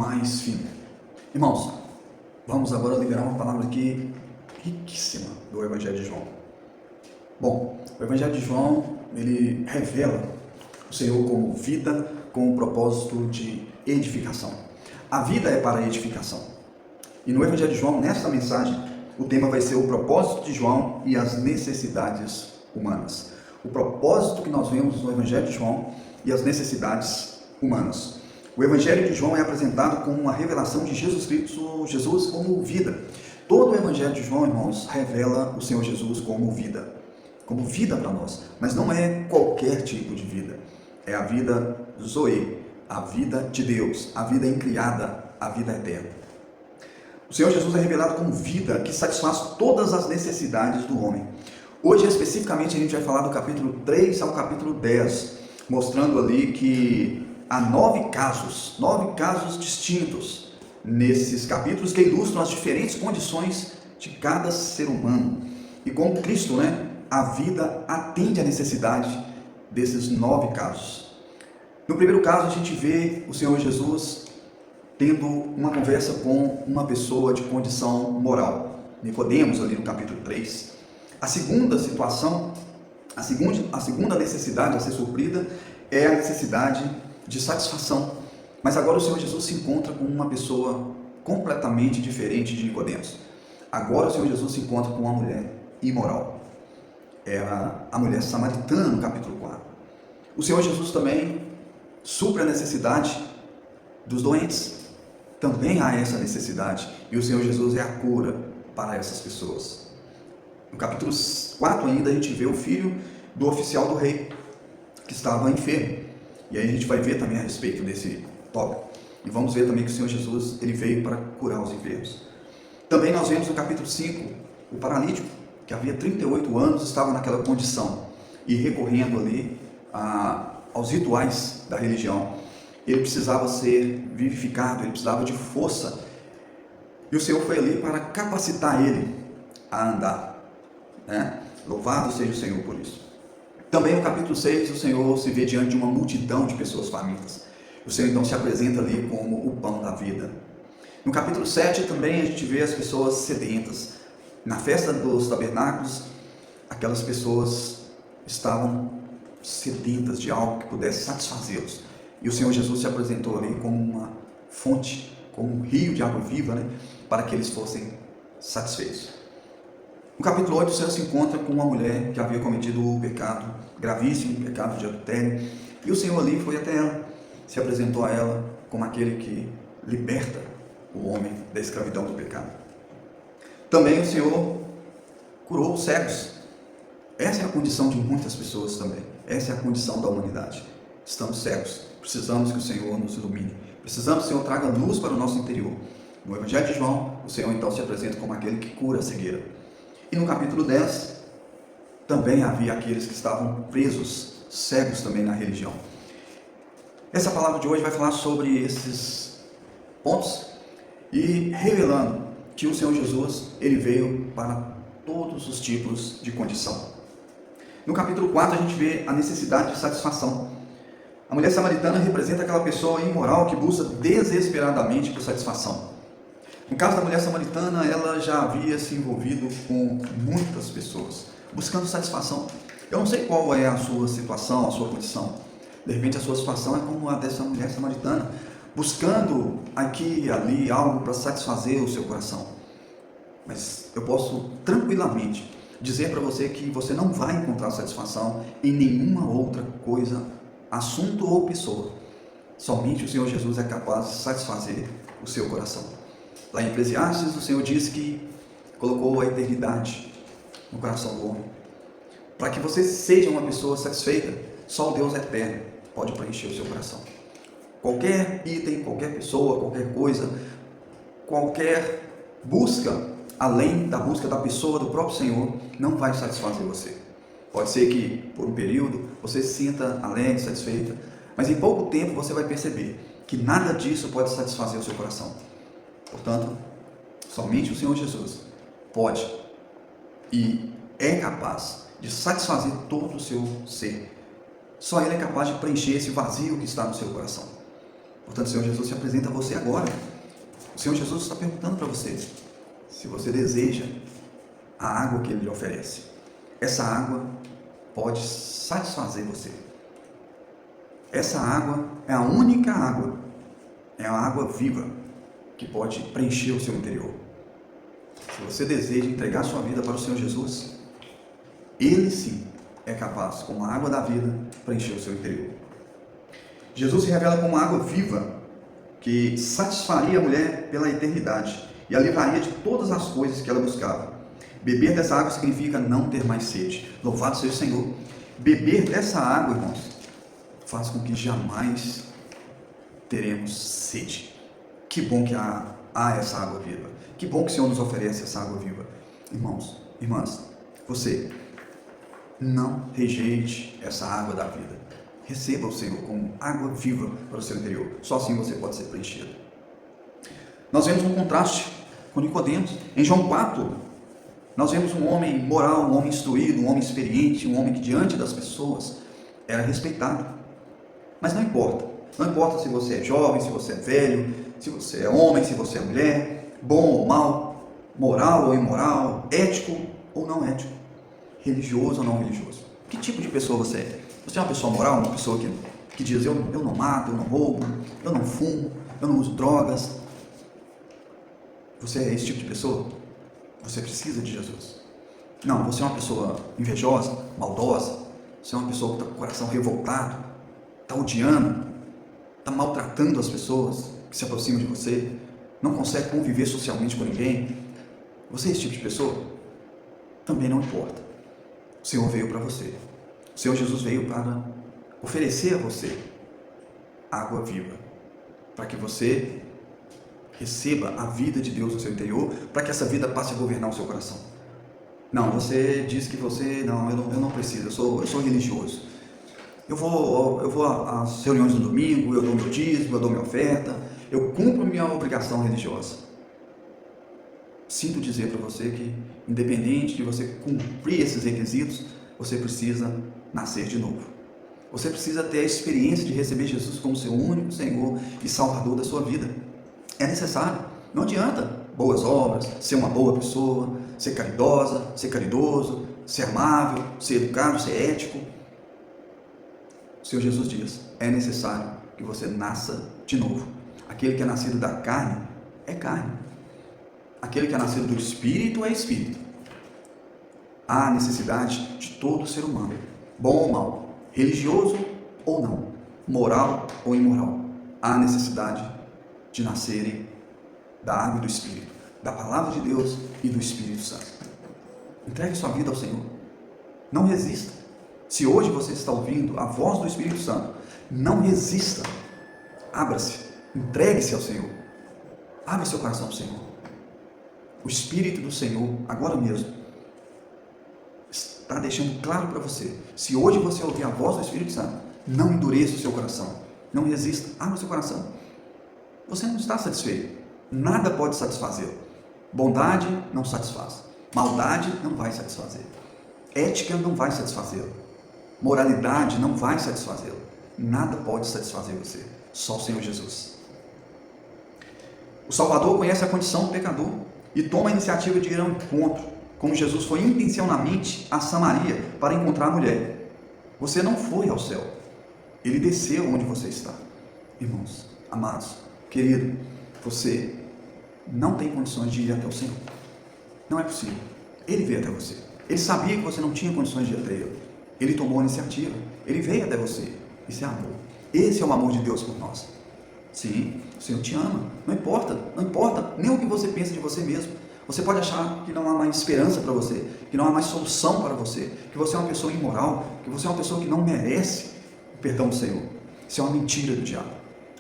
mais fino. Irmãos, vamos agora liberar uma palavra aqui riquíssima do Evangelho de João. Bom, o Evangelho de João, ele revela o Senhor como vida, com o propósito de edificação. A vida é para edificação. E no Evangelho de João, nesta mensagem, o tema vai ser o propósito de João e as necessidades humanas. O propósito que nós vemos no Evangelho de João e as necessidades humanas. O Evangelho de João é apresentado como uma revelação de Jesus Cristo, Jesus como vida. Todo o Evangelho de João, irmãos, revela o Senhor Jesus como vida para nós. Mas não é qualquer tipo de vida. É a vida Zoe, a vida de Deus, a vida incriada, a vida eterna. O Senhor Jesus é revelado como vida que satisfaz todas as necessidades do homem. Hoje, especificamente, a gente vai falar do capítulo 3 ao capítulo 10, mostrando ali que há 9 casos distintos nesses capítulos que ilustram as diferentes condições de cada ser humano. E como Cristo, a vida atende à necessidade desses 9 casos. No primeiro caso, a gente vê o Senhor Jesus tendo uma conversa com uma pessoa de condição moral, Nicodemos, ali no capítulo 3. A segunda situação, a segunda necessidade a ser suprida é a necessidade de satisfação. Mas agora o Senhor Jesus se encontra com uma pessoa completamente diferente de Nicodemos. Agora o Senhor Jesus se encontra com uma mulher imoral. Era a mulher samaritana, no capítulo 4. O Senhor Jesus também supre a necessidade dos doentes. Também há essa necessidade. E o Senhor Jesus é a cura para essas pessoas. No capítulo 4 ainda a gente vê o filho do oficial do rei, que estava enfermo. E aí a gente vai ver também a respeito desse tópico. E vamos ver também que o Senhor Jesus, ele veio para curar os enfermos. Também nós vemos no capítulo 5, o paralítico, que havia 38 anos, estava naquela condição. E recorrendo ali aos rituais da religião. Ele precisava ser vivificado, ele precisava de força. E o Senhor foi ali para capacitar ele a andar. Louvado seja o Senhor por isso. Também no capítulo 6, o Senhor se vê diante de uma multidão de pessoas famintas. O Senhor então se apresenta ali como o pão da vida. No capítulo 7 também a gente vê as pessoas sedentas. Na festa dos tabernáculos, aquelas pessoas estavam sedentas de algo que pudesse satisfazê-los. E o Senhor Jesus se apresentou ali como uma fonte, como um rio de água viva, para que eles fossem satisfeitos. No capítulo 8, o Senhor se encontra com uma mulher que havia cometido o pecado gravíssimo, o pecado de adultério. E o Senhor ali foi até ela, se apresentou a ela como aquele que liberta o homem da escravidão do pecado. Também o Senhor curou os cegos. Essa é a condição de muitas pessoas também. Essa é a condição da humanidade. Estamos cegos. Precisamos que o Senhor nos ilumine. Precisamos que o Senhor traga luz para o nosso interior. No Evangelho de João, o Senhor então se apresenta como aquele que cura a cegueira. E no capítulo 10, também havia aqueles que estavam presos, cegos também na religião. Essa palavra de hoje vai falar sobre esses pontos e revelando que o Senhor Jesus, ele veio para todos os tipos de condição. No capítulo 4 a gente vê a necessidade de satisfação. A mulher samaritana representa aquela pessoa imoral que busca desesperadamente por satisfação. No caso da mulher samaritana, ela já havia se envolvido com muitas pessoas, buscando satisfação. Eu não sei qual é a sua situação, a sua condição. De repente a sua situação é como a dessa mulher samaritana, buscando aqui e ali algo para satisfazer o seu coração. Mas eu posso tranquilamente dizer para você que você não vai encontrar satisfação em nenhuma outra coisa, assunto ou pessoa. Somente o Senhor Jesus é capaz de satisfazer o seu coração. Lá em Eclesiastes, o Senhor diz que colocou a eternidade no coração do homem. Para que você seja uma pessoa satisfeita, só o Deus eterno pode preencher o seu coração. Qualquer item, qualquer pessoa, qualquer coisa, qualquer busca, além da busca da pessoa, do próprio Senhor, não vai satisfazer você. Pode ser que, por um período, você se sinta alegre, satisfeita, mas em pouco tempo você vai perceber que nada disso pode satisfazer o seu coração. Portanto, somente o Senhor Jesus pode e é capaz de satisfazer todo o seu ser. Só Ele é capaz de preencher esse vazio que está no seu coração. Portanto, o Senhor Jesus se apresenta a você agora. O Senhor Jesus está perguntando para você se você deseja a água que Ele lhe oferece. Essa água pode satisfazer você. Essa água é a única água, é a água viva que pode preencher o seu interior. Se você deseja entregar sua vida para o Senhor Jesus, Ele sim é capaz, com a água da vida, preencher o seu interior. Jesus se revela como água viva que satisfaria a mulher pela eternidade e a livraria de todas as coisas que ela buscava. Beber dessa água significa não ter mais sede. Louvado seja o Senhor. Beber dessa água, irmãos, faz com que jamais teremos sede. Que bom que há essa água viva. Que bom que o Senhor nos oferece essa água viva. Irmãos, irmãs, você não rejeite essa água da vida. Receba o Senhor como água viva para o seu interior. Só assim você pode ser preenchido. Nós vemos um contraste com Nicodemos. Em João 4, nós vemos um homem moral, um homem instruído, um homem experiente, um homem que diante das pessoas era respeitado. Mas não importa. Não importa se você é jovem, se você é velho, se você é homem, se você é mulher, bom ou mal, moral ou imoral, ético ou não ético, religioso ou não religioso. Que tipo de pessoa você é? Você é uma pessoa moral, uma pessoa que diz eu não mato, eu não roubo, eu não fumo, eu não uso drogas. Você é esse tipo de pessoa? Você precisa de Jesus. Não, você é uma pessoa invejosa, maldosa, você é uma pessoa que está com o coração revoltado, está odiando, está maltratando as pessoas que se aproximam de você, não consegue conviver socialmente com ninguém. Você é esse tipo de pessoa? Também não importa. O Senhor veio para você. O Senhor Jesus veio para oferecer a você água viva, para que você receba a vida de Deus no seu interior, para que essa vida passe a governar o seu coração. Não, você diz que você, eu não preciso, eu sou religioso. Eu vou às reuniões no domingo, eu dou meu dízimo, eu dou minha oferta, eu cumpro minha obrigação religiosa. Sinto dizer para você que, independente de você cumprir esses requisitos, você precisa nascer de novo. Você precisa ter a experiência de receber Jesus como seu único Senhor e Salvador da sua vida. É necessário. Não adianta boas obras, ser uma boa pessoa, ser caridosa, ser caridoso, ser amável, ser educado, ser ético. O Senhor Jesus diz, é necessário que você nasça de novo. Aquele que é nascido da carne, é carne. Aquele que é nascido do Espírito, é Espírito. Há necessidade de todo ser humano, bom ou mal, religioso ou não, moral ou imoral. Há necessidade de nascerem da água e do Espírito, da palavra de Deus e do Espírito Santo. Entregue sua vida ao Senhor. Não resista. Se hoje você está ouvindo a voz do Espírito Santo, não resista. Abra-se. Entregue-se ao Senhor. Abra seu coração ao Senhor. O Espírito do Senhor, agora mesmo, está deixando claro para você. Se hoje você ouvir a voz do Espírito Santo, não endureça o seu coração. Não resista. Abra o seu coração. Você não está satisfeito. Nada pode satisfazê-lo. Bondade não satisfaz. Maldade não vai satisfazer. Ética não vai satisfazê-lo. Moralidade não vai satisfazê-lo. Nada pode satisfazer você. Só o Senhor Jesus. O Salvador conhece a condição do pecador e toma a iniciativa de ir ao encontro, como Jesus foi intencionalmente a Samaria para encontrar a mulher. Você não foi ao céu. Ele desceu onde você está. Irmãos, amados, querido, você não tem condições de ir até o Senhor. Não é possível. Ele veio até você. Ele sabia que você não tinha condições de ir até Ele. Ele tomou a iniciativa. Ele veio até você. Isso é amor. Esse é o amor de Deus por nós. Sim, o Senhor te ama. Não importa nem o que você pensa de você mesmo. Você pode achar que não há mais esperança para você, que não há mais solução para você, que você é uma pessoa imoral, que você é uma pessoa que não merece o perdão do Senhor. Isso é uma mentira do diabo.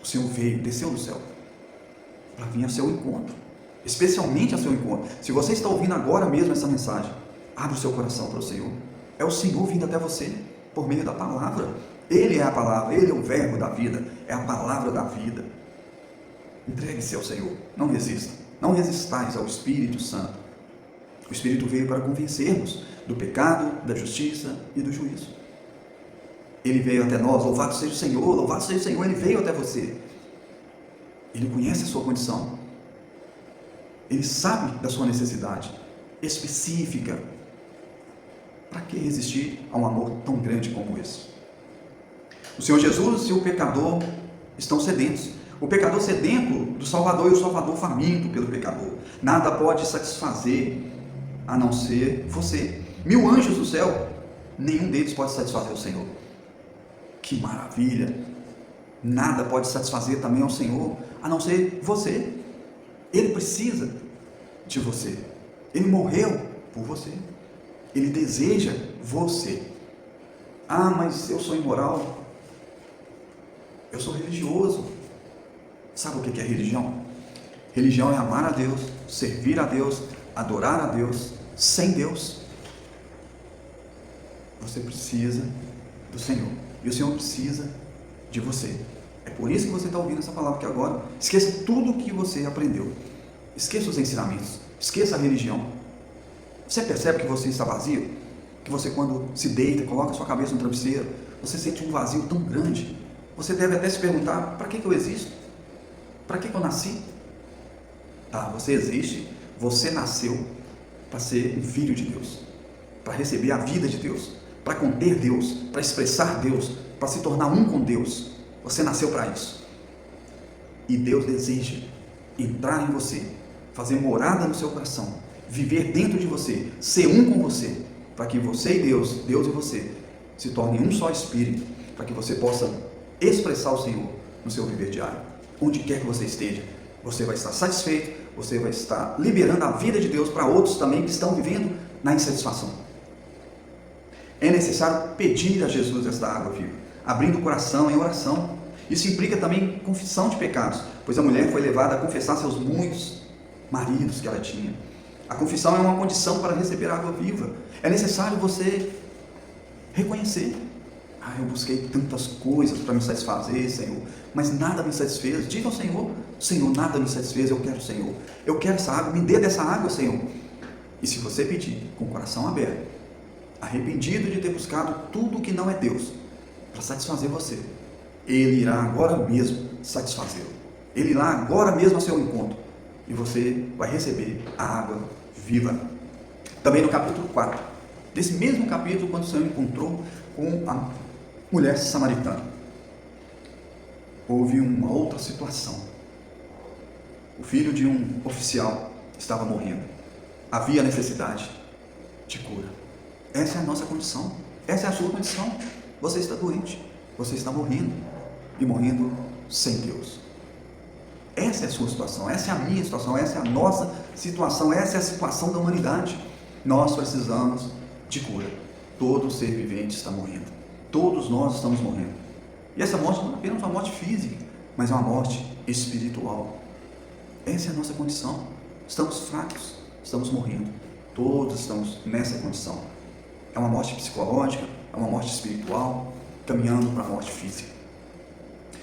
O Senhor veio, desceu do céu para vir ao seu encontro, especialmente ao seu encontro. Se você está ouvindo agora mesmo essa mensagem, abre o seu coração para o Senhor. É o Senhor vindo até você por meio da palavra. Ele é a palavra, Ele é o verbo da vida, é a palavra da vida. Entregue-se ao Senhor, não resista, não resistais ao Espírito Santo. O Espírito veio para convencer-nos do pecado, da justiça e do juízo. Ele veio até nós, louvado seja o Senhor, Ele veio até você. Ele conhece a sua condição. Ele sabe da sua necessidade específica. Para que resistir a um amor tão grande como esse? O Senhor Jesus e o pecador estão sedentos. O pecador sedento do Salvador e o Salvador faminto pelo pecador. Nada pode satisfazer a não ser você. 1000 anjos do céu, nenhum deles pode satisfazer o Senhor. Que maravilha! Nada pode satisfazer também ao Senhor a não ser você. Ele precisa de você. Ele morreu por você. Ele deseja você. Ah, mas eu sou imoral. Eu sou religioso. Sabe o que é religião? Religião é amar a Deus, servir a Deus, adorar a Deus, sem Deus. Você precisa do Senhor. E o Senhor precisa de você. É por isso que você está ouvindo essa palavra aqui agora. Esqueça tudo o que você aprendeu. Esqueça os ensinamentos. Esqueça a religião. Você percebe que você está vazio? Que você, quando se deita, coloca a sua cabeça no travesseiro, você sente um vazio tão grande. Você deve até se perguntar: para que eu existo? Para que eu nasci? Você existe, você nasceu para ser um filho de Deus, para receber a vida de Deus, para conter Deus, para expressar Deus, para se tornar um com Deus. Você nasceu para isso. E Deus deseja entrar em você, fazer morada no seu coração, viver dentro de você, ser um com você, para que você e Deus, Deus e você, se tornem um só espírito, para que você possa expressar o Senhor no seu viver diário. Onde quer que você esteja, você vai estar satisfeito, você vai estar liberando a vida de Deus para outros também que estão vivendo na insatisfação. É necessário pedir a Jesus esta água viva, abrindo o coração em oração. Isso implica também confissão de pecados, pois a mulher foi levada a confessar seus muitos maridos que ela tinha. A confissão é uma condição para receber a água viva. É necessário você reconhecer: eu busquei tantas coisas para me satisfazer, Senhor, mas nada me satisfez. Diga ao Senhor: Senhor, nada me satisfez, eu quero, Senhor. Eu quero essa água, me dê dessa água, Senhor. E se você pedir com o coração aberto, arrependido de ter buscado tudo que não é Deus para satisfazer você, Ele irá agora mesmo satisfazê-lo. Ele irá agora mesmo ao seu encontro e você vai receber a água viva. Também no capítulo 4, desse mesmo capítulo, quando o Senhor encontrou com a mulher samaritana, houve uma outra situação. O filho de um oficial estava morrendo. Havia necessidade de cura. Essa é a nossa condição. Essa é a sua condição. Você está doente. Você está morrendo. E morrendo sem Deus. Essa é a sua situação. Essa é a minha situação. Essa é a nossa situação. Essa é a situação da humanidade. Nós precisamos de cura. Todo ser vivente está morrendo. Todos nós estamos morrendo. E essa morte não é apenas uma morte física, mas é uma morte espiritual. Essa é a nossa condição. Estamos fracos, estamos morrendo. Todos estamos nessa condição. É uma morte psicológica, é uma morte espiritual, caminhando para a morte física.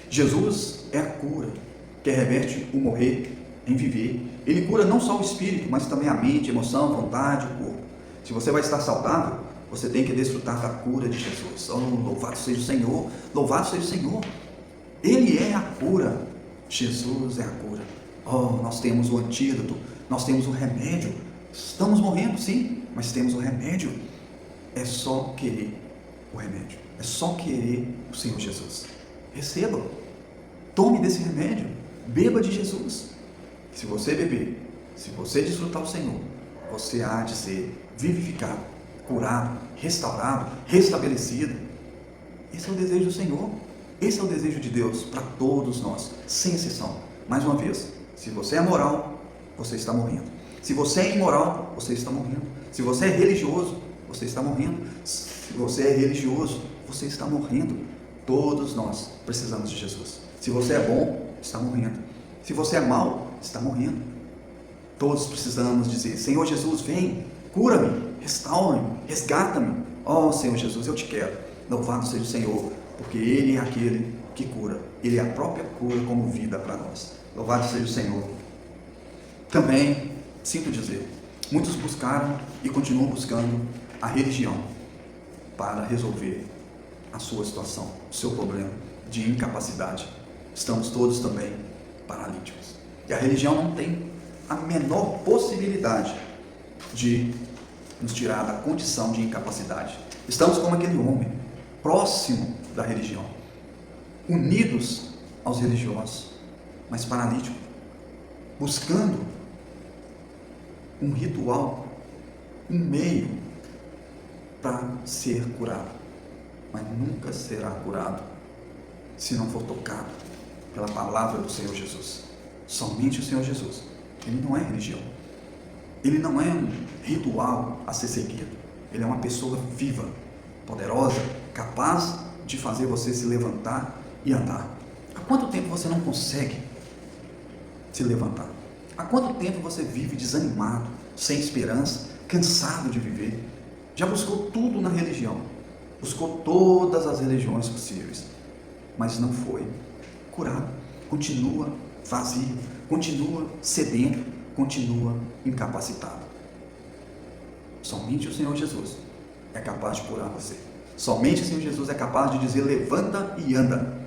Jesus é a cura, que reverte o morrer em viver. Ele cura não só o espírito, mas também a mente, a emoção, a vontade, o corpo. Se você vai estar saudável, você tem que desfrutar da cura de Jesus. Louvado seja o Senhor, louvado seja o Senhor. Ele é a cura. Jesus é a cura. Nós temos o antídoto, nós temos o remédio. Estamos morrendo, sim, mas temos o remédio. É só querer o remédio. É só querer o Senhor Jesus. Receba. Tome desse remédio. Beba de Jesus. Se você beber, se você desfrutar o Senhor, você há de ser vivificado, curado, restaurado, restabelecido. Esse é o desejo do Senhor. Esse é o desejo de Deus para todos nós, sem exceção. Mais uma vez, se você é moral, você está morrendo. Se você é imoral, você está morrendo. Se você é religioso, você está morrendo. Se você é religioso, você está morrendo. Todos nós precisamos de Jesus. Se você é bom, está morrendo. Se você é mau, está morrendo. Todos precisamos dizer: Senhor Jesus, vem, cura-me, restaura-me, resgata-me. Senhor Jesus, eu te quero. Louvado seja o Senhor, porque Ele é aquele que cura. Ele é a própria cura como vida para nós. Louvado seja o Senhor. Também, sinto dizer, muitos buscaram e continuam buscando a religião para resolver a sua situação, o seu problema de incapacidade. Estamos todos também paralíticos. E a religião não tem a menor possibilidade de nos tirar da condição de incapacidade. Estamos como aquele homem, próximo da religião, unidos aos religiosos, mas paralítico, buscando um ritual, um meio para ser curado, mas nunca será curado se não for tocado pela palavra do Senhor Jesus. Somente o Senhor Jesus. Ele não é religião, ele não é um ritual a ser seguido, ele é uma pessoa viva, poderosa, capaz de fazer você se levantar e andar. Há quanto tempo você não consegue se levantar? Há quanto tempo você vive desanimado, sem esperança, cansado de viver? Já buscou tudo na religião, buscou todas as religiões possíveis, mas não foi curado. Continua vazio, continua sedento, continua incapacitado. Somente o Senhor Jesus é capaz de curar você. Somente o Senhor Jesus é capaz de dizer: levanta e anda.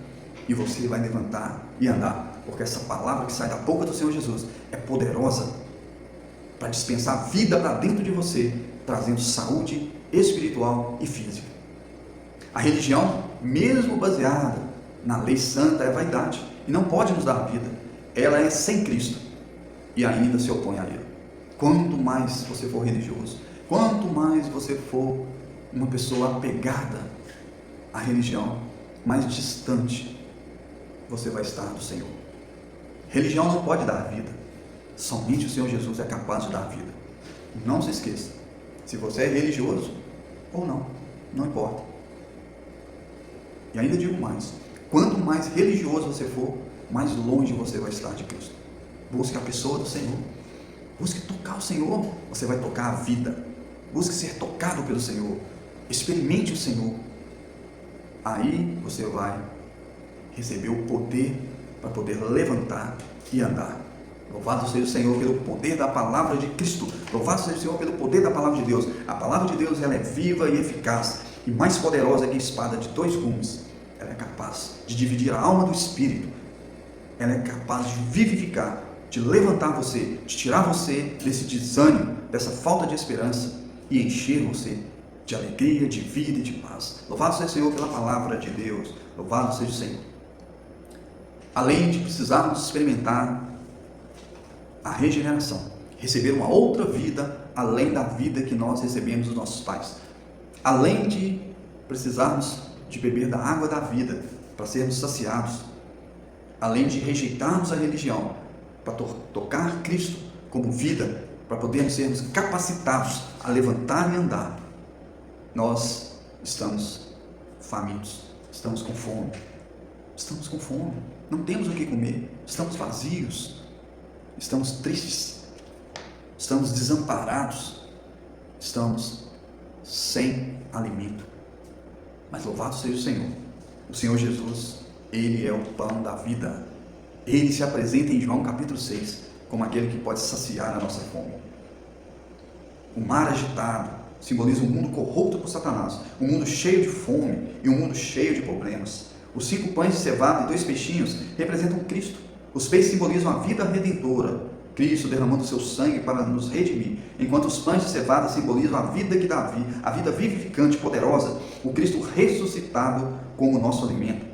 E você vai levantar e andar, porque essa palavra que sai da boca do Senhor Jesus é poderosa para dispensar vida para dentro de você, trazendo saúde espiritual e física. A religião, mesmo baseada na lei santa, é vaidade e não pode nos dar vida. Ela é sem Cristo e ainda se opõe a Ele. Quanto mais você for religioso, quanto mais você for uma pessoa apegada à religião, mais distante você vai estar do Senhor. Religião não pode dar vida, somente o Senhor Jesus é capaz de dar vida. Não se esqueça, se você é religioso ou não, não importa. E ainda digo mais, quanto mais religioso você for, mais longe você vai estar de Cristo. Busque a pessoa do Senhor, busque tocar o Senhor, você vai tocar a vida. Busque ser tocado pelo Senhor, experimente o Senhor, aí você vai receber o poder para poder levantar e andar. Louvado seja o Senhor pelo poder da palavra de Cristo. Louvado seja o Senhor pelo poder da palavra de Deus. A palavra de Deus, ela é viva e eficaz e mais poderosa que a espada de 2 gumes. Ela é capaz de dividir a alma do espírito. Ela é capaz de vivificar, de levantar você, de tirar você desse desânimo, dessa falta de esperança e encher você de alegria, de vida e de paz. Louvado seja o Senhor pela palavra de Deus. Louvado seja o Senhor. Além de precisarmos experimentar a regeneração, receber uma outra vida além da vida que nós recebemos dos nossos pais, além de precisarmos de beber da água da vida para sermos saciados, além de rejeitarmos a religião para tocar Cristo como vida, para podermos sermos capacitados a levantar e andar, nós estamos famintos, estamos com fome. Estamos com fome, não temos o que comer, estamos vazios, estamos tristes, estamos desamparados, estamos sem alimento. Mas louvado seja o Senhor Jesus, Ele é o pão da vida. Ele se apresenta em João capítulo 6 como aquele que pode saciar a nossa fome. O mar agitado simboliza um mundo corrupto por Satanás, um mundo cheio de fome e um mundo cheio de problemas. Os 5 pães de cevada e 2 peixinhos representam Cristo. Os peixes simbolizam a vida redentora, Cristo derramando o seu sangue para nos redimir, enquanto os pães de cevada simbolizam a vida que dá vida, a vida vivificante, poderosa, o Cristo ressuscitado como nosso alimento.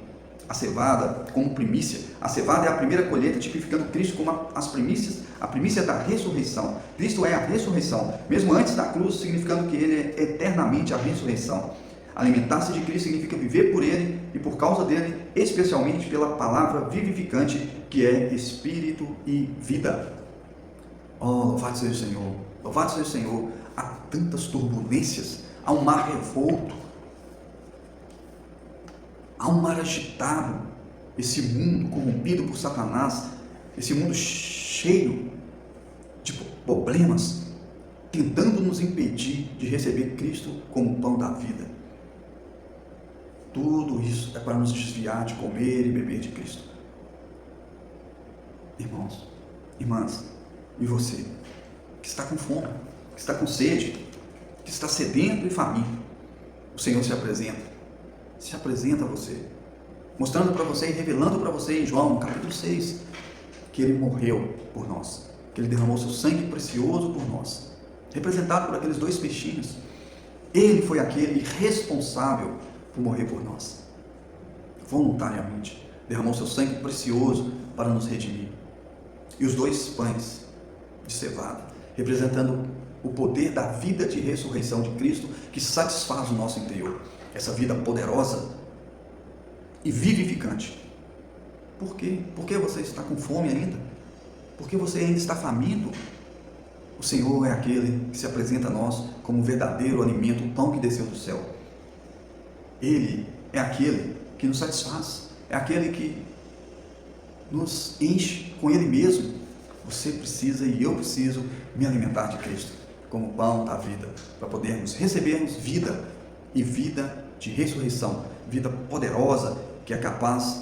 A cevada como primícia. A cevada é a primeira colheita, tipificando Cristo como as primícias, a primícia da ressurreição. Cristo é a ressurreição, mesmo antes da cruz, significando que Ele é eternamente a ressurreição. Alimentar-se de Cristo significa viver por Ele e por causa dele, especialmente pela palavra vivificante que é Espírito e vida. Oh, louvado seja o Senhor, louvado seja o Senhor. Há tantas turbulências, há um mar revolto, há um mar agitado, esse mundo corrompido por Satanás, esse mundo cheio de problemas, tentando nos impedir de receber Cristo como pão da vida. Tudo isso é para nos desviar de comer e beber de Cristo. Irmãos, irmãs, e você, que está com fome, que está com sede, que está sedento e faminto, o Senhor se apresenta a você, mostrando para você e revelando para você em João, capítulo 6, que ele morreu por nós, que ele derramou seu sangue precioso por nós, representado por aqueles 2 peixinhos. Ele foi aquele responsável por morrer por nós, voluntariamente, derramou seu sangue precioso para nos redimir. E os 2 pães de cevada, representando o poder da vida de ressurreição de Cristo, que satisfaz o nosso interior, essa vida poderosa e vivificante. Por quê? Porque você está com fome ainda? Porque você ainda está faminto? O Senhor é aquele que se apresenta a nós como o verdadeiro alimento, o pão que desceu do céu. Ele é aquele que nos satisfaz, é aquele que nos enche com Ele mesmo. Você precisa e eu preciso me alimentar de Cristo, como pão da vida, para podermos recebermos vida, e vida de ressurreição, vida poderosa, que é capaz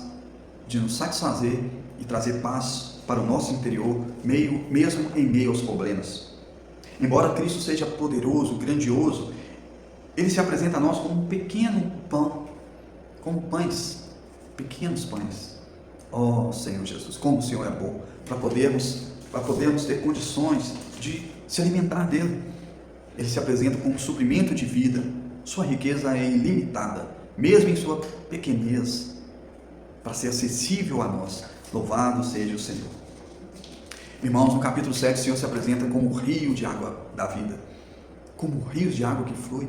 de nos satisfazer e trazer paz para o nosso interior, mesmo em meio aos problemas. Embora Cristo seja poderoso, grandioso, Ele se apresenta a nós como um pequeno pão, como pães, pequenos pães. Oh Senhor Jesus, como o Senhor é bom, para podermos ter condições de se alimentar dEle. Ele se apresenta como suprimento de vida, sua riqueza é ilimitada, mesmo em sua pequenez, para ser acessível a nós. Louvado seja o Senhor. Irmãos, no capítulo 7, o Senhor se apresenta como o rio de água da vida, como rios de água que flui.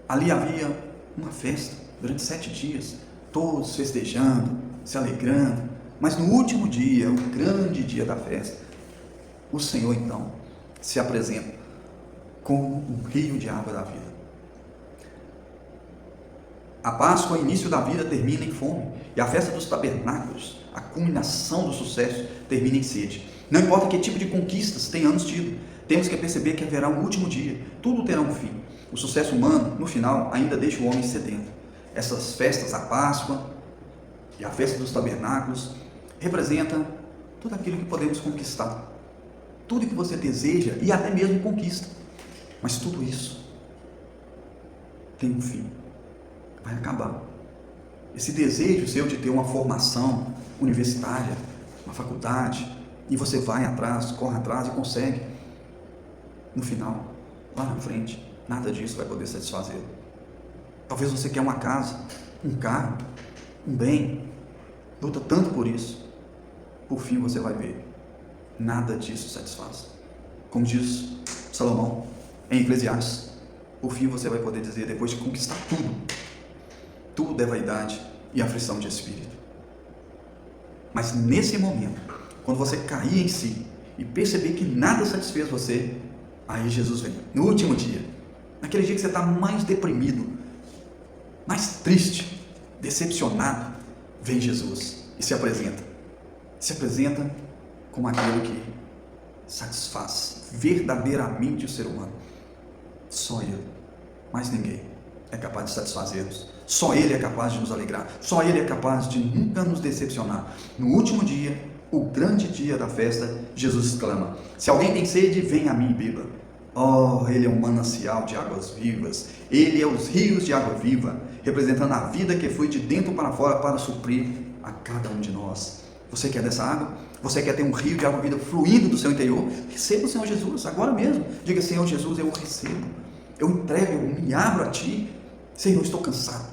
Ali havia uma festa, durante 7 dias, todos festejando, se alegrando, mas no último dia, o grande dia da festa, o Senhor então se apresenta como um rio de água da vida. A Páscoa, o início da vida, termina em fome, e a festa dos tabernáculos, a culminação do sucesso, termina em sede. Não importa que tipo de conquistas tenhamos tido, temos que perceber que haverá um último dia, tudo terá um fim. O sucesso humano, no final, ainda deixa o homem sedento. Essas festas, a Páscoa e a festa dos tabernáculos, representam tudo aquilo que podemos conquistar, tudo que você deseja e até mesmo conquista, mas tudo isso tem um fim, vai acabar. Esse desejo seu de ter uma formação universitária, uma faculdade, e você vai atrás, corre atrás e consegue, no final, lá na frente, nada disso vai poder satisfazê-lo. Talvez você quer uma casa, um carro, um bem, luta tanto por isso, por fim você vai ver, nada disso satisfaz. Como diz Salomão em Eclesiastes, por fim você vai poder dizer, depois de conquistar tudo é vaidade e aflição de espírito. Mas nesse momento, quando você cair em si e perceber que nada satisfez você, aí Jesus vem, no último dia, naquele dia que você está mais deprimido, mais triste, decepcionado, vem Jesus e se apresenta como aquele que satisfaz verdadeiramente o ser humano. Só Ele, mais ninguém, é capaz de satisfazê-los. Só Ele é capaz de nos alegrar. Só Ele é capaz de nunca nos decepcionar. No último dia, o grande dia da festa, Jesus exclama: se alguém tem sede, venha a mim e beba. Oh, Ele é um manancial de águas vivas. Ele é os rios de água viva, representando a vida que flui de dentro para fora para suprir a cada um de nós. Você quer dessa água? Você quer ter um rio de água viva fluindo do seu interior? Receba o Senhor Jesus, agora mesmo. Diga: Senhor Jesus, eu o recebo. Eu entrego, eu me abro a Ti. Senhor, estou cansado,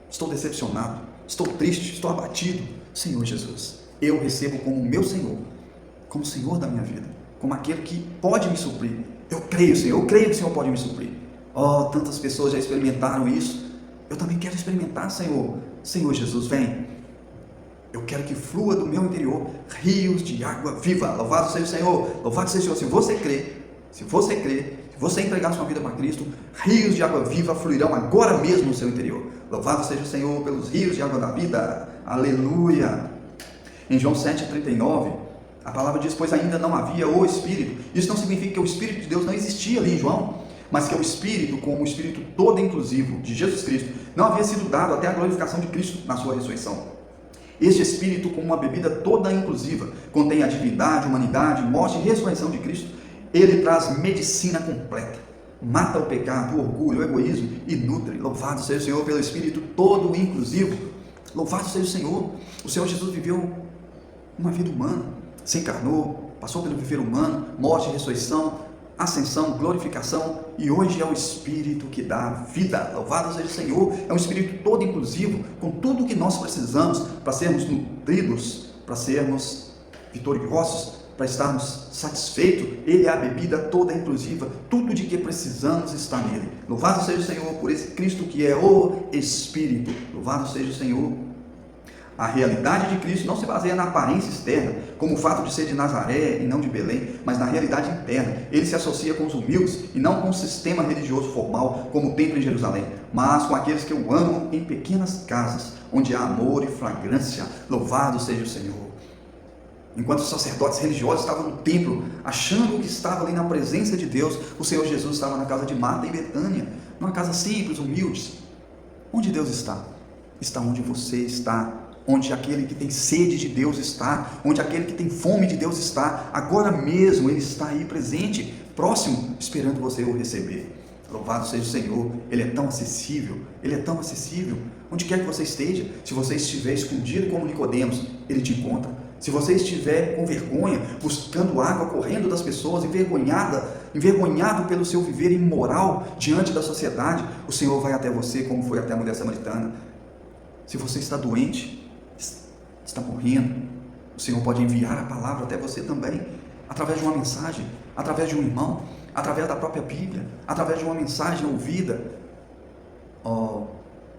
estou decepcionado, estou triste, estou abatido. Senhor Jesus, eu recebo como meu Senhor, como Senhor da minha vida, como aquele que pode me suprir. Eu creio, Senhor, eu creio que o Senhor pode me suprir. Oh, tantas pessoas já experimentaram isso. Eu também quero experimentar, Senhor. Senhor Jesus, vem. Eu quero que flua do meu interior rios de água viva. Louvado seja o Senhor, louvado seja o Senhor. Se você crer, se você entregar sua vida para Cristo, rios de água viva fluirão agora mesmo no seu interior. Louvado seja o Senhor pelos rios de água da vida. Aleluia. Em João 7,39, a palavra diz: pois ainda não havia o Espírito. Isso não significa que o Espírito de Deus não existia ali em João, mas que o Espírito, como o Espírito todo inclusivo de Jesus Cristo, não havia sido dado até a glorificação de Cristo na sua ressurreição. Este Espírito, como uma bebida toda inclusiva, contém a divindade, humanidade, morte e ressurreição de Cristo. Ele traz medicina completa, mata o pecado, o orgulho, o egoísmo e nutre. Louvado seja o Senhor pelo Espírito todo inclusivo. Louvado seja o Senhor. O Senhor Jesus viveu uma vida humana, se encarnou, passou pelo viver humano, morte, ressurreição, ascensão, glorificação, e hoje é o Espírito que dá vida. Louvado seja o Senhor. É um Espírito todo inclusivo, com tudo o que nós precisamos para sermos nutridos, para sermos vitoriosos, para estarmos satisfeitos. Ele é a bebida toda inclusiva, tudo de que precisamos está nele. Louvado seja o Senhor por esse Cristo que é o Espírito. Louvado seja o Senhor. A realidade de Cristo não se baseia na aparência externa, como o fato de ser de Nazaré e não de Belém, mas na realidade interna. Ele se associa com os humildes e não com o sistema religioso formal, como o templo em Jerusalém, mas com aqueles que o amam em pequenas casas, onde há amor e fragrância. Louvado seja o Senhor. Enquanto os sacerdotes religiosos estavam no templo, achando que estava ali na presença de Deus, o Senhor Jesus estava na casa de Marta, em Betânia, numa casa simples, humilde. Onde Deus está? Está onde você está, onde aquele que tem sede de Deus está, onde aquele que tem fome de Deus está. Agora mesmo Ele está aí presente, próximo, esperando você o receber. Louvado seja o Senhor. Ele é tão acessível, Ele é tão acessível, onde quer que você esteja. Se você estiver escondido como Nicodemos, Ele te encontra. Se você estiver com vergonha, buscando água, correndo das pessoas, envergonhado pelo seu viver imoral diante da sociedade, o Senhor vai até você, como foi até a mulher samaritana. Se você está doente, está morrendo, o Senhor pode enviar a palavra até você também, através de uma mensagem, através de um irmão, através da própria Bíblia, através de uma mensagem ouvida. Oh, o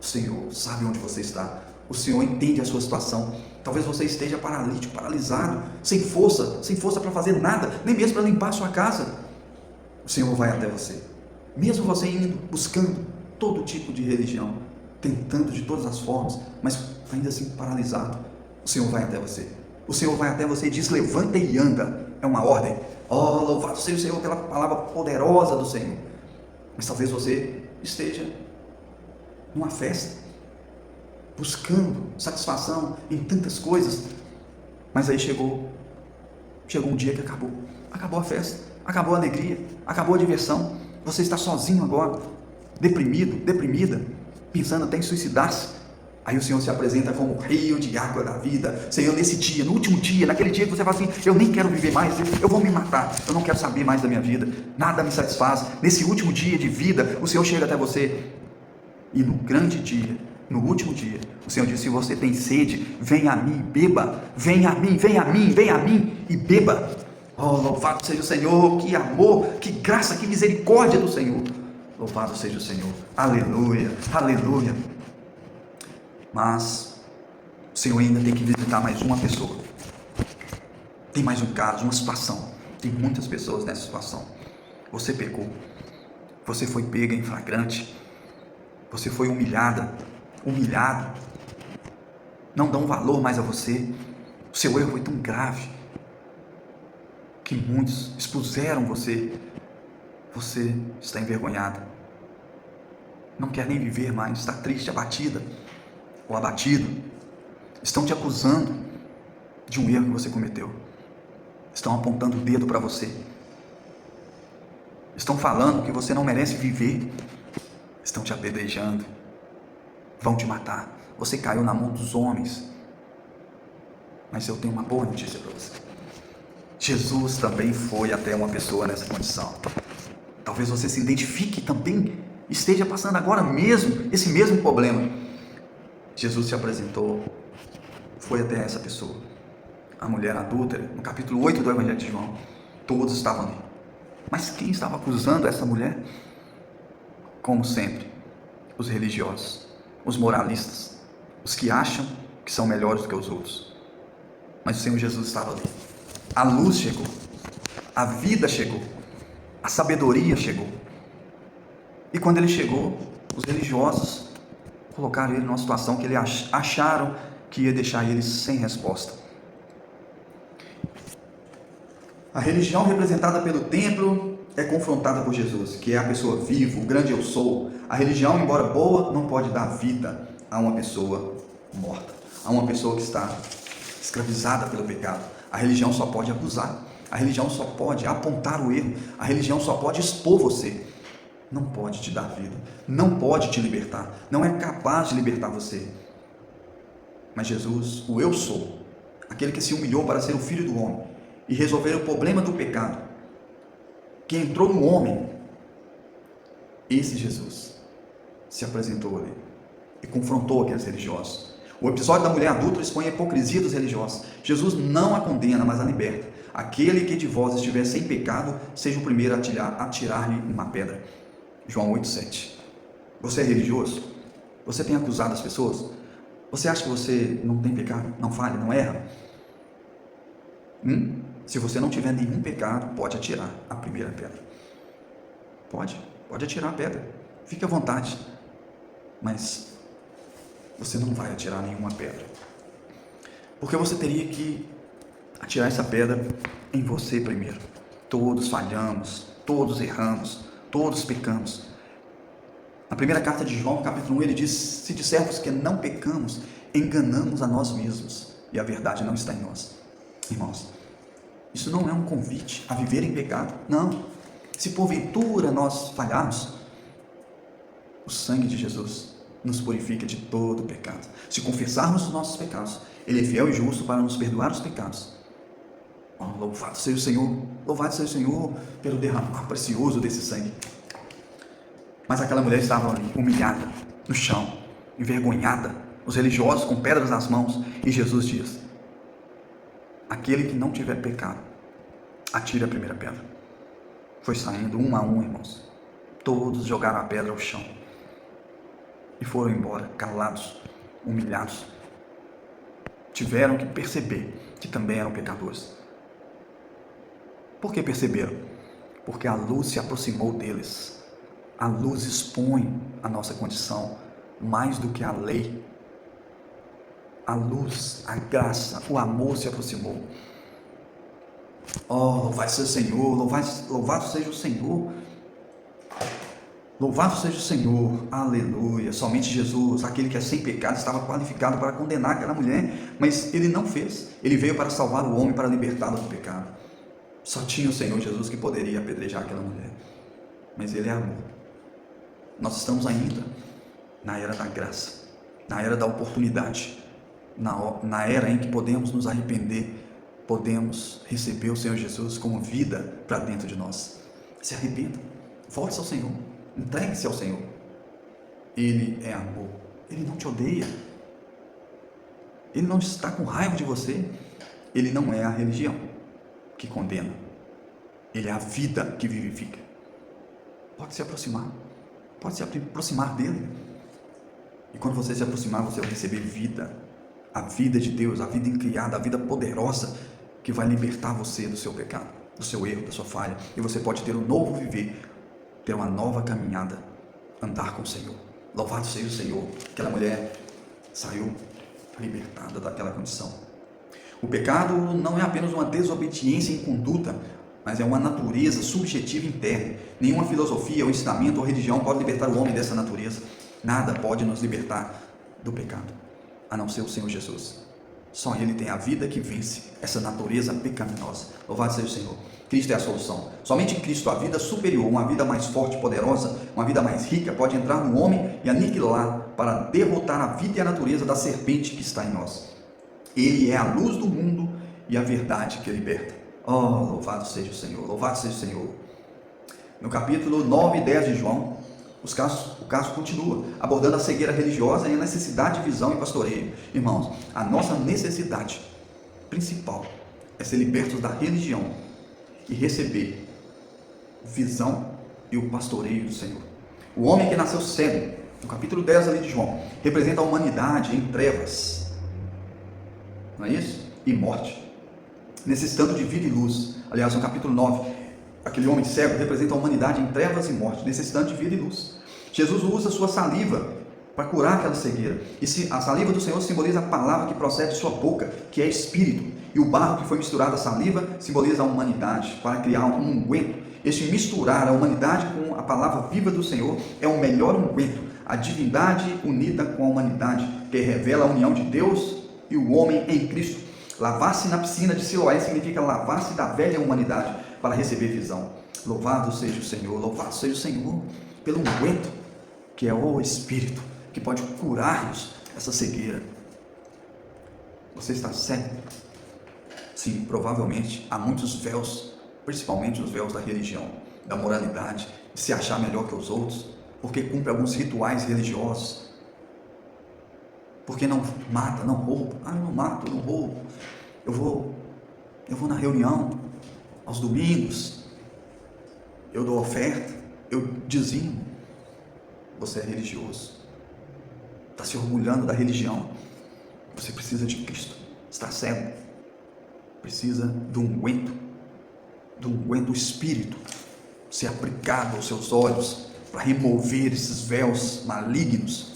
Senhor sabe onde você está, o Senhor entende a sua situação. Talvez você esteja paralítico, paralisado, sem força para fazer nada, nem mesmo para limpar a sua casa. O Senhor vai até você, mesmo você indo, buscando todo tipo de religião, tentando de todas as formas, mas ainda assim paralisado. O Senhor vai até você. O Senhor vai até você e diz: levanta e anda. É uma ordem. Oh, louvado seja o Senhor pela palavra poderosa do Senhor. Mas talvez você esteja numa festa, buscando satisfação em tantas coisas, mas aí chegou um dia que acabou a festa, acabou a alegria, acabou a diversão. Você está sozinho agora, deprimido, deprimida, pensando até em suicidar-se. Aí o Senhor se apresenta como rio de água da vida. Senhor, nesse dia, no último dia, naquele dia que você fala assim: eu nem quero viver mais, eu vou me matar, eu não quero saber mais da minha vida, nada me satisfaz. Nesse último dia de vida, o Senhor chega até você, e no grande dia, no último dia, o Senhor diz: se você tem sede, venha a mim e beba. Venha a mim, venha a mim, venha a mim e beba. Oh, louvado seja o Senhor. Que amor, que graça, que misericórdia do Senhor. Louvado seja o Senhor. Aleluia, aleluia. Mas o Senhor ainda tem que visitar mais uma pessoa. Tem mais um caso, uma situação. Tem muitas pessoas nessa situação. Você pecou, você foi pega em flagrante, você foi humilhado, não dão valor mais a você. O seu erro foi tão grave que muitos expuseram você. Você está envergonhada, não quer nem viver mais, está triste, abatida ou abatido. Estão te acusando de um erro que você cometeu, estão apontando o dedo para você, estão falando que você não merece viver, estão te apedrejando, vão te matar. Você caiu na mão dos homens, mas eu tenho uma boa notícia para você. Jesus também foi até uma pessoa nessa condição. Talvez você se identifique também, esteja passando agora mesmo esse mesmo problema. Jesus se apresentou, foi até essa pessoa, a mulher adúltera, no capítulo 8 do Evangelho de João. Todos estavam ali, mas quem estava acusando essa mulher? Como sempre, os religiosos, os moralistas, os que acham que são melhores do que os outros. Mas o Senhor Jesus estava ali. A luz chegou, a vida chegou, a sabedoria chegou. E quando ele chegou, os religiosos colocaram ele numa situação que eles acharam que ia deixar ele sem resposta. A religião representada pelo templo é confrontada por Jesus, que é a pessoa viva, o grande eu sou. A religião, embora boa, não pode dar vida a uma pessoa morta, a uma pessoa que está escravizada pelo pecado. A religião só pode acusar, a religião só pode apontar o erro, a religião só pode expor você. Não pode te dar vida, não pode te libertar, não é capaz de libertar você. Mas Jesus, o eu sou, aquele que se humilhou para ser o Filho do homem e resolver o problema do pecado, que entrou no homem, esse Jesus se apresentou ali e confrontou aqueles religiosos. O episódio da mulher adulta expõe a hipocrisia dos religiosos. Jesus não a condena, mas a liberta. Aquele que de vós estiver sem pecado, seja o primeiro a atirar-lhe uma pedra. João 8,7. Você é religioso? Você tem acusado as pessoas? Você acha que você não tem pecado? Não falha, não erra? Se você não tiver nenhum pecado, pode atirar a primeira pedra. Pode atirar a pedra. Fique à vontade. Mas você não vai atirar nenhuma pedra. Porque você teria que atirar essa pedra em você primeiro. Todos falhamos, todos erramos, todos pecamos. Na primeira carta de João, capítulo 1, ele diz: se dissermos que não pecamos, enganamos a nós mesmos, e a verdade não está em nós. Irmãos, isso não é um convite a viver em pecado, não. Se porventura nós falharmos, o sangue de Jesus nos purifica de todo pecado. Se confessarmos os nossos pecados, Ele é fiel e justo para nos perdoar os pecados. Louvado seja o Senhor pelo derramar precioso desse sangue. Mas aquela mulher estava ali, humilhada, no chão, envergonhada, os religiosos com pedras nas mãos, e Jesus diz: aquele que não tiver pecado, atire a primeira pedra. Foi saindo um a um, irmãos. Todos jogaram a pedra ao chão e foram embora, calados, humilhados. Tiveram que perceber que também eram pecadores. Por que perceberam? Porque a luz se aproximou deles. A luz expõe a nossa condição mais do que a lei. A luz, a graça, o amor se aproximou. Oh, louvado seja o Senhor, louvado seja o Senhor. Louvado seja o Senhor, aleluia. Somente Jesus, aquele que é sem pecado, estava qualificado para condenar aquela mulher, mas Ele não fez. Ele veio para salvar o homem, para libertá-lo do pecado. Só tinha o Senhor Jesus que poderia apedrejar aquela mulher, mas Ele é amor. Nós estamos ainda na era da graça, na era da oportunidade, na era em que podemos nos arrepender, podemos receber o Senhor Jesus como vida para dentro de nós. Se arrependa, volte-se ao Senhor, entregue-se ao Senhor. Ele é amor, Ele não te odeia, Ele não está com raiva de você. Ele não é a religião que condena, Ele é a vida que vivifica. Pode se aproximar dele, e quando você se aproximar, você vai receber vida, a vida de Deus, a vida incriada, a vida poderosa, que vai libertar você do seu pecado, do seu erro, da sua falha, e você pode ter um novo viver, ter uma nova caminhada, andar com o Senhor. Louvado seja o Senhor. Aquela mulher saiu libertada daquela condição. O pecado não é apenas uma desobediência em conduta, mas é uma natureza subjetiva interna. Nenhuma filosofia, ou ensinamento, ou religião pode libertar o homem dessa natureza. Nada pode nos libertar do pecado, a não ser o Senhor Jesus. Só Ele tem a vida que vence essa natureza pecaminosa. Louvado seja o Senhor. Cristo é a solução. Somente em Cristo a vida superior, uma vida mais forte e poderosa, uma vida mais rica, pode entrar no homem e aniquilar, para derrotar a vida e a natureza da serpente que está em nós. Ele é a luz do mundo e a verdade que liberta. Oh, louvado seja o Senhor, louvado seja o Senhor. No capítulo 9 e 10 de João, o caso continua, abordando a cegueira religiosa e a necessidade de visão e pastoreio. Irmãos, a nossa necessidade principal é ser libertos da religião e receber visão e o pastoreio do Senhor. O homem que nasceu cego, no capítulo 10 ali de João, representa a humanidade em trevas, não é isso? E morte, necessitando de vida e luz. Aliás, no capítulo 9, aquele homem cego representa a humanidade em trevas e morte, necessitando de vida e luz. Jesus usa sua saliva para curar aquela cegueira. E a saliva do Senhor simboliza a palavra que procede de sua boca, que é espírito. E o barro que foi misturado à saliva simboliza a humanidade, para criar um unguento. Este misturar a humanidade com a palavra viva do Senhor é o melhor unguento. A divindade unida com a humanidade, que revela a união de Deus e o homem em Cristo. Lavar-se na piscina de Siloé significa lavar-se da velha humanidade para receber visão. Louvado seja o Senhor, louvado seja o Senhor pelo unguento, que é o Espírito, que pode curar-nos essa cegueira. Você está cego, Sim, provavelmente há muitos véus, principalmente os véus da religião, da moralidade, de se achar melhor que os outros, porque cumpre alguns rituais religiosos, porque não mata, não rouba. Eu não mato, eu não roubo. Eu vou na reunião aos domingos, eu dou oferta, eu dizimo. Você é religioso, está se orgulhando da religião. Você precisa de Cristo, está cego, precisa do unguento Espírito ser aplicado aos seus olhos para remover esses véus malignos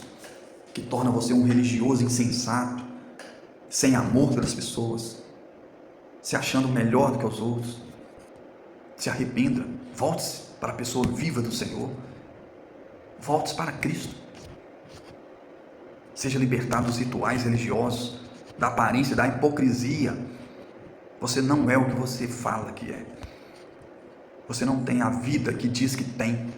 que torna você um religioso insensato, sem amor pelas pessoas, se achando melhor do que os outros. Se arrependa, volte-se para a pessoa viva do Senhor, volte-se para Cristo, seja libertado dos rituais religiosos, da aparência, da hipocrisia. Você não é o que você fala que é. Você não tem a vida que diz que tem.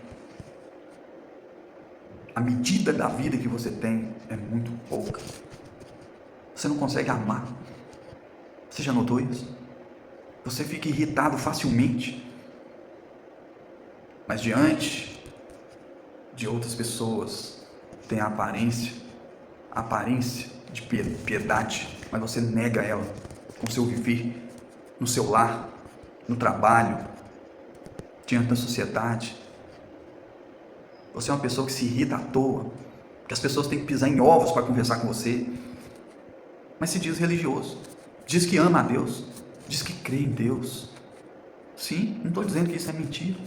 A medida da vida que você tem é muito pouca. Você não consegue amar. Você já notou isso? Você fica irritado facilmente. Mas diante de outras pessoas, tem a aparência de piedade, mas você nega ela com o seu viver, no seu lar, no trabalho, diante da sociedade. Você é uma pessoa que se irrita à toa, que as pessoas têm que pisar em ovos para conversar com você, mas se diz religioso, diz que ama a Deus, diz que crê em Deus. Sim, não estou dizendo que isso é mentira,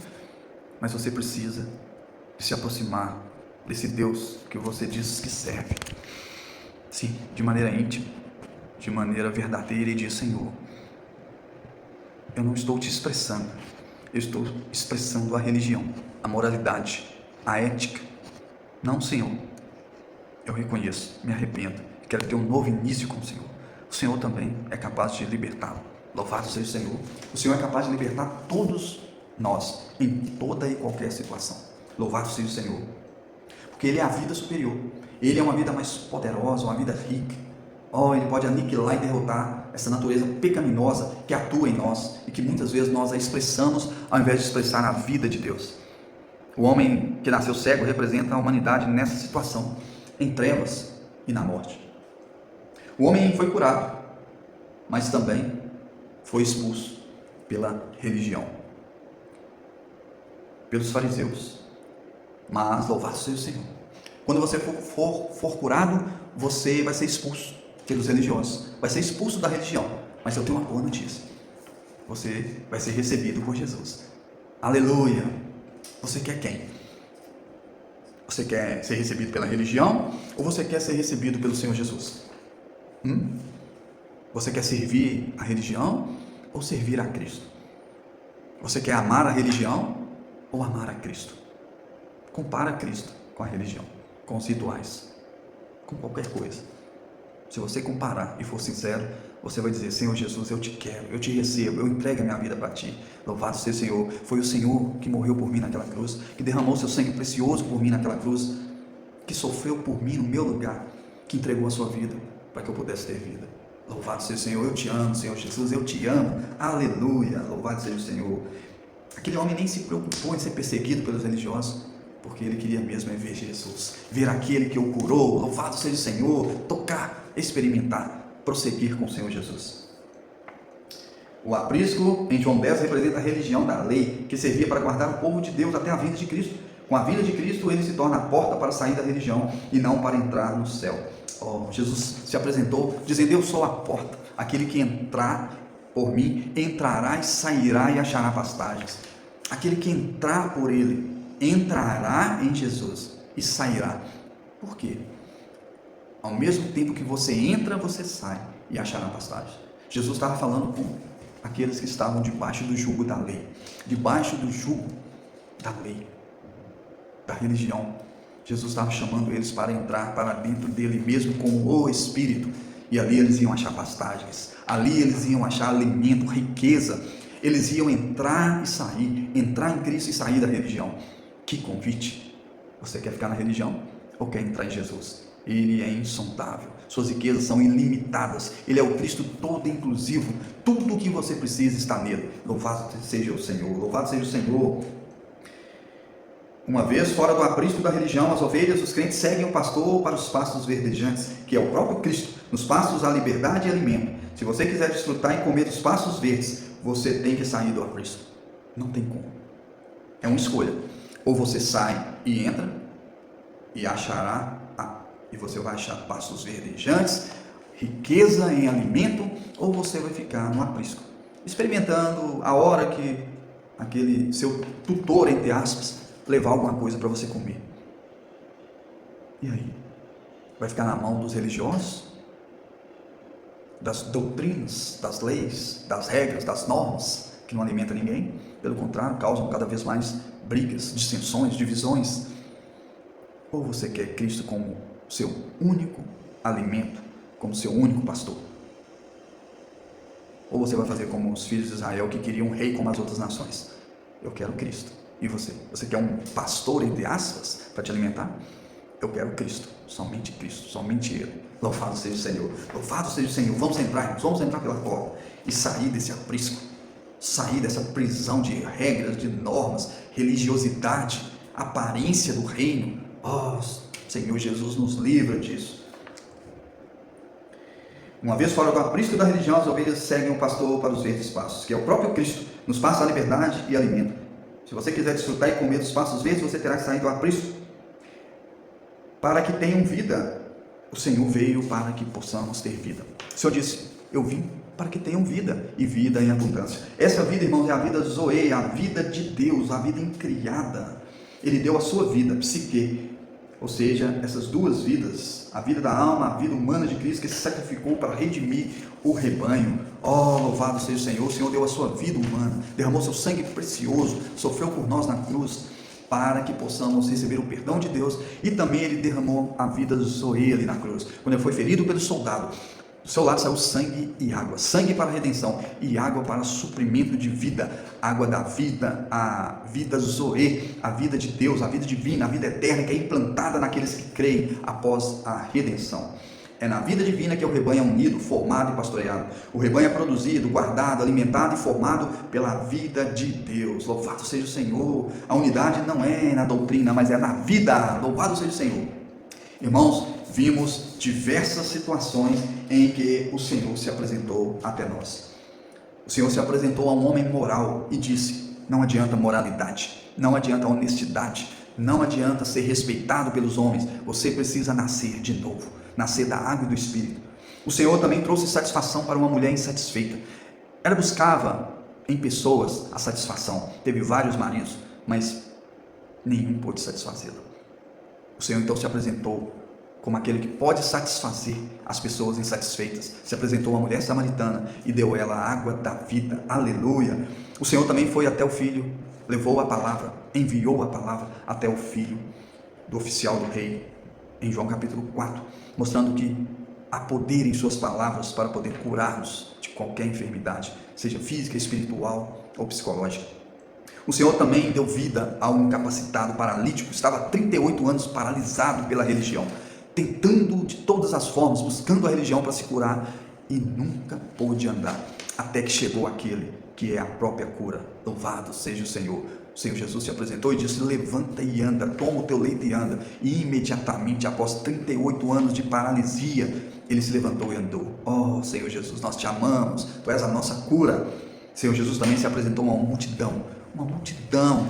mas você precisa de se aproximar desse Deus que você diz que serve. Sim, de maneira íntima, de maneira verdadeira, e diz: Senhor, eu não estou te expressando, eu estou expressando a religião, a moralidade, a ética. Não, Senhor, eu reconheço, me arrependo, quero ter um novo início com o Senhor. O Senhor também é capaz de libertá-lo. Louvado seja o Senhor. O Senhor é capaz de libertar todos nós, em toda e qualquer situação. Louvado seja o Senhor, porque Ele é a vida superior, Ele é uma vida mais poderosa, uma vida rica. Ele pode aniquilar e derrotar essa natureza pecaminosa que atua em nós e que muitas vezes nós a expressamos ao invés de expressar a vida de Deus. O homem que nasceu cego representa a humanidade nessa situação, em trevas e na morte. O homem foi curado, mas também foi expulso pela religião, pelos fariseus. Mas louvado seja o Senhor, quando você for curado, você vai ser expulso pelos religiosos, vai ser expulso da religião. Mas eu tenho uma boa notícia: você vai ser recebido por Jesus. Aleluia! Você quer quem? Você quer ser recebido pela religião ou você quer ser recebido pelo Senhor Jesus? Você quer servir a religião ou servir a Cristo? Você quer amar a religião ou amar a Cristo? Compara Cristo com a religião, com os rituais, com qualquer coisa. Se você comparar e for sincero, você vai dizer: Senhor Jesus, eu te quero, eu te recebo, eu entrego a minha vida para ti. Louvado seja o Senhor. Foi o Senhor que morreu por mim naquela cruz, que derramou seu sangue precioso por mim naquela cruz, que sofreu por mim no meu lugar, que entregou a sua vida para que eu pudesse ter vida. Louvado seja o Senhor. Eu te amo, Senhor Jesus, eu te amo. Aleluia. Louvado seja o Senhor. Aquele homem nem se preocupou em ser perseguido pelos religiosos, porque ele queria mesmo ver Jesus, ver aquele que o curou. Louvado seja o Senhor. Tocar, experimentar, prosseguir com o Senhor Jesus. O aprisco em João 10 representa a religião da lei, que servia para guardar o povo de Deus até a vinda de Cristo. Com a vinda de Cristo, ele se torna a porta para sair da religião e não para entrar no céu. Jesus se apresentou dizendo: eu sou a porta, aquele que entrar por mim entrará e sairá e achará pastagens. Aquele que entrar por ele entrará em Jesus e sairá. Por quê? Ao mesmo tempo que você entra, você sai e achará pastagem. Jesus estava falando com aqueles que estavam debaixo do jugo da lei, debaixo do jugo da lei, da religião. Jesus estava chamando eles para entrar para dentro dele mesmo como o Espírito, e ali eles iam achar pastagens, ali eles iam achar alimento, riqueza, eles iam entrar e sair, entrar em Cristo e sair da religião. Que convite! Você quer ficar na religião ou quer entrar em Jesus? Ele é insondável, suas riquezas são ilimitadas, Ele é o Cristo todo inclusivo, tudo o que você precisa está nele. Louvado seja o Senhor, louvado seja o Senhor. Uma vez fora do aprisco da religião, as ovelhas, os crentes seguem o pastor para os pastos verdejantes, que é o próprio Cristo. Nos pastos há liberdade e alimento. Se você quiser desfrutar e comer dos pastos verdes, você tem que sair do aprisco. Não tem como. É uma escolha. Ou você sai e entra e achará, e você vai achar pastos verdejantes, riqueza em alimento, ou você vai ficar no aprisco, experimentando a hora que aquele seu tutor, entre aspas, levar alguma coisa para você comer. E aí? Vai ficar na mão dos religiosos? Das doutrinas, das leis, das regras, das normas, que não alimentam ninguém? Pelo contrário, causam cada vez mais brigas, dissensões, divisões. Ou você quer Cristo como seu único alimento, como seu único pastor? Ou você vai fazer como os filhos de Israel, que queriam um rei como as outras nações? Eu quero Cristo. E você? Você quer um pastor, entre aspas, para te alimentar? Eu quero Cristo, somente Ele. Louvado seja o Senhor, louvado seja o Senhor. Vamos entrar pela porta e sair desse aprisco, sair dessa prisão de regras, de normas, religiosidade, aparência do reino. Oh, Senhor Jesus, nos livra disso. Uma vez fora do aprisco da religião, as ovelhas seguem o pastor para os verdes pastos, que é o próprio Cristo, nos passa a liberdade e alimento. Se você quiser desfrutar e comer dos pastos verdes, você terá que sair do aprisco para que tenham vida. O Senhor veio para que possamos ter vida. O Senhor disse: eu vim para que tenham vida, e vida em abundância. Essa vida, irmãos, é a vida Zoe, a vida de Deus, a vida incriada. Ele deu a sua vida, psique, ou seja, essas duas vidas, a vida da alma, a vida humana de Cristo, que se sacrificou para redimir o rebanho. Oh, louvado seja o Senhor. O Senhor deu a sua vida humana, derramou seu sangue precioso, sofreu por nós na cruz, para que possamos receber o perdão de Deus. E também Ele derramou a vida do Zoe ali na cruz, quando Ele foi ferido pelo soldado. Do seu lado saiu sangue e água, sangue para a redenção e água para suprimento de vida, água da vida, a vida Zoe, a vida de Deus, a vida divina, a vida eterna que é implantada naqueles que creem após a redenção. É na vida divina que o rebanho é unido, formado e pastoreado. O rebanho é produzido, guardado, alimentado e formado pela vida de Deus. Louvado seja o Senhor. A unidade não é na doutrina, mas é na vida. Louvado seja o Senhor. Irmãos, vimos diversas situações em que o Senhor se apresentou até nós. O Senhor se apresentou a um homem moral e disse: não adianta moralidade, não adianta honestidade, não adianta ser respeitado pelos homens, você precisa nascer de novo, nascer da água e do Espírito. O Senhor também trouxe satisfação para uma mulher insatisfeita. Ela buscava em pessoas a satisfação, teve vários maridos, mas nenhum pôde satisfazê-la. O Senhor então se apresentou como aquele que pode satisfazer as pessoas insatisfeitas. Se apresentou uma mulher samaritana e deu ela a água da vida. Aleluia! O Senhor também foi até o filho, levou a palavra, enviou a palavra até o filho do oficial do rei, em João capítulo 4, mostrando que há poder em suas palavras para poder curar-nos de qualquer enfermidade, seja física, espiritual ou psicológica. O Senhor também deu vida a um incapacitado paralítico, estava há 38 anos paralisado pela religião, tentando de todas as formas, buscando a religião para se curar, e nunca pôde andar, até que chegou aquele que é a própria cura. Louvado seja o Senhor. O Senhor Jesus se apresentou e disse: levanta e anda, toma o teu leito e anda. E imediatamente, após 38 anos de paralisia, ele se levantou e andou. Oh, Senhor Jesus, nós te amamos, tu és a nossa cura. Senhor Jesus também se apresentou a uma multidão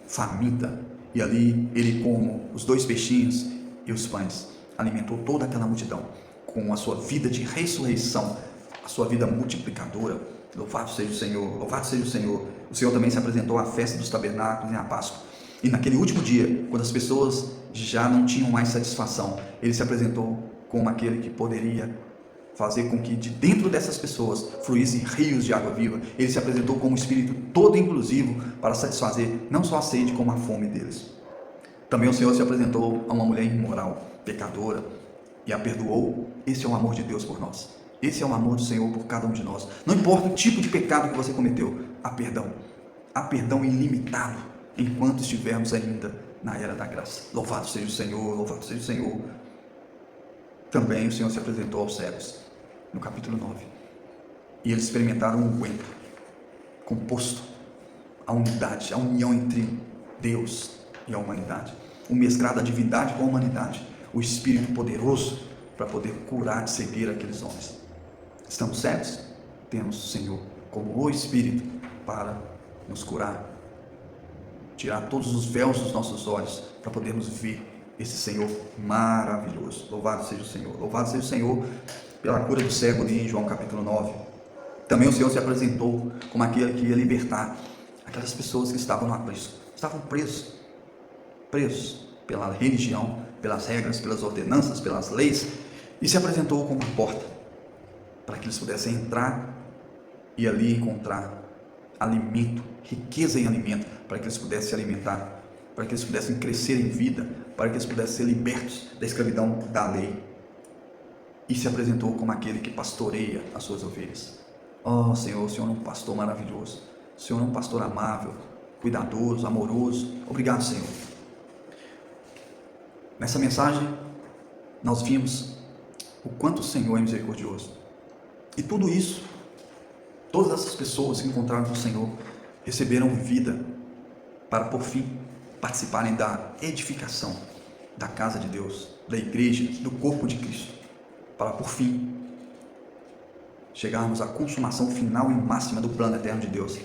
faminta, e ali ele, como os 2 peixinhos e os pães, alimentou toda aquela multidão com a sua vida de ressurreição, a sua vida multiplicadora. Louvado seja o Senhor, louvado seja o Senhor. O Senhor também se apresentou à festa dos tabernáculos, à Páscoa, e naquele último dia, quando as pessoas já não tinham mais satisfação, ele se apresentou como aquele que poderia fazer com que de dentro dessas pessoas fluíssem rios de água viva. Ele se apresentou como um Espírito todo inclusivo para satisfazer não só a sede, como a fome deles. Também o Senhor se apresentou a uma mulher imoral, pecadora, e a perdoou. Esse é o amor de Deus por nós. Esse é o amor do Senhor por cada um de nós. Não importa o tipo de pecado que você cometeu, há perdão ilimitado, enquanto estivermos ainda na era da graça. Louvado seja o Senhor, louvado seja o Senhor. Também o Senhor se apresentou aos cegos, no capítulo 9. E eles experimentaram um unguento composto, a unidade, a união entre Deus e a humanidade. O mesclado da divindade com a humanidade. O Espírito poderoso para poder curar de cegueira aqueles homens. Estamos cegos? Temos o Senhor como o Espírito para nos curar, tirar todos os véus dos nossos olhos para podermos ver esse Senhor maravilhoso. Louvado seja o Senhor. Louvado seja o Senhor pela cura do cego ali em João capítulo 9. Também o Senhor se apresentou como aquele que ia libertar aquelas pessoas que estavam no aprisco. Estavam presos pela religião, pelas regras, pelas ordenanças, pelas leis, e se apresentou como uma porta para que eles pudessem entrar e ali encontrar alimento, riqueza em alimento, para que eles pudessem se alimentar, para que eles pudessem crescer em vida, para que eles pudessem ser libertos da escravidão da lei. E se apresentou como aquele que pastoreia as suas ovelhas. Oh Senhor, o Senhor é um pastor maravilhoso, o Senhor é um pastor amável, cuidadoso, amoroso. Obrigado, Senhor. Nessa mensagem nós vimos o quanto o Senhor é misericordioso. E tudo isso, todas essas pessoas que encontraram com o Senhor receberam vida para, por fim, participarem da edificação da casa de Deus, da igreja, do corpo de Cristo, para, por fim, chegarmos à consumação final e máxima do plano eterno de Deus,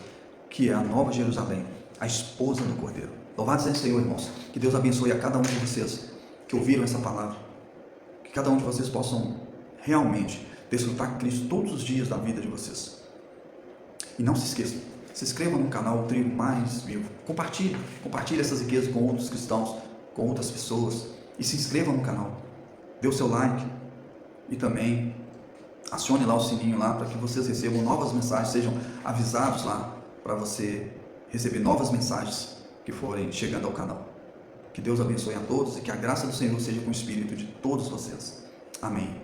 que é a Nova Jerusalém, a esposa do Cordeiro. Louvado seja o Senhor, irmãos. Que Deus abençoe a cada um de vocês que ouviram essa palavra, que cada um de vocês possam realmente desfrutar Cristo todos os dias da vida de vocês. E não se esqueçam, se inscreva no canal Trigo Mais Vivo, compartilhe essas riquezas com outros cristãos, com outras pessoas, e se inscreva no canal, dê o seu like e também acione lá o sininho lá para que vocês recebam novas mensagens, sejam avisados lá para você receber novas mensagens que forem chegando ao canal. Que Deus abençoe a todos e que a graça do Senhor seja com o espírito de todos vocês. Amém.